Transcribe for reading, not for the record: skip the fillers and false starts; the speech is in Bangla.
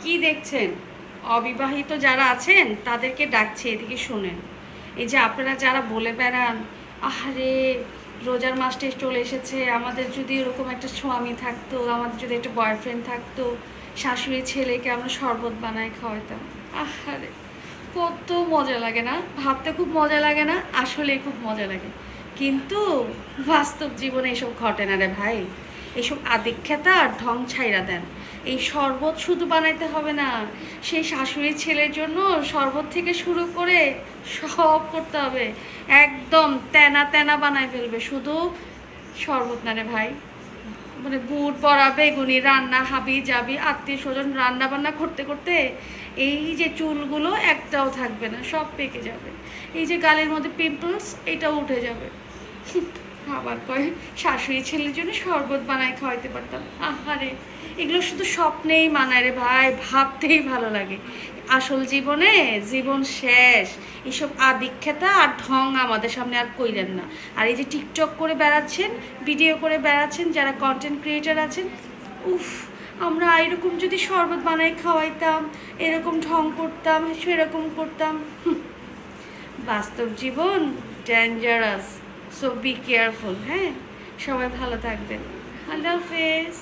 কি দেখছেন? অবিবাহিত যারা আছেন তাদেরকে ডাকছে, এদিকে শোনেন। এই যে আপনারা যারা বলে বেড়ান, আহারে রোজার মাসটা চলে এসেছে, আমাদের যদি এরকম একটা স্বামী থাকতো, আমাদের যদি একটা বয়ফ্রেন্ড থাকতো, শাশুড়ি ছেলেকে আমরা শরবত বানায় খাওয়াতাম। আহারে কত মজা লাগে না? ভাবতে খুব মজা লাগে না? আসলে খুব মজা লাগে, কিন্তু বাস্তব জীবনে এসব ঘটে না রে ভাই। এসব আদিক্ষেতা আর ঢং ছাইরা দেন। এই শরবত শুধু বানাইতে হবে না, সেই শাশুড়ি ছেলের জন্য শরবত থেকে শুরু করে সব করতে হবে। একদম তেনা তেনা বানাই ফেলবে, শুধু শরবত না রে ভাই। মানে বুট পড়া বেগুনি রান্না হাবি যাবি আত্মীয় স্বজন রান্না বান্না করতে করতে এই যে চুলগুলো একটাও থাকবে না, সব পেকে যাবে। এই যে গালের মধ্যে পিম্পলস, এটাও উঠে যাবে। আবার কয় শাশুড়ি ছেলের জন্য শরবত বানায় খাওয়াইতে পারতাম। আহারে এগুলো শুধু স্বপ্নেই মানায় রে ভাই, ভাবতেই ভালো লাগে। আসল জীবনে জীবন শেষ। এসব আদিক্ষেতা আর ঢং আমাদের সামনে আর কইলেন না। আর এই যে টিকটক করে বেড়াচ্ছেন, ভিডিও করে বেড়াচ্ছেন যারা কন্টেন্ট ক্রিয়েটার আছেন, উফ, আমরা এরকম যদি শরবত বানাই খাওয়াইতাম, এরকম ঢং করতাম, সেরকম করতাম। বাস্তব জীবন ডেঞ্জারাস, সো বি কেয়ারফুল। হ্যাঁ, সবাই ভালো থাকবেন। আল্লাহ হাফেজ।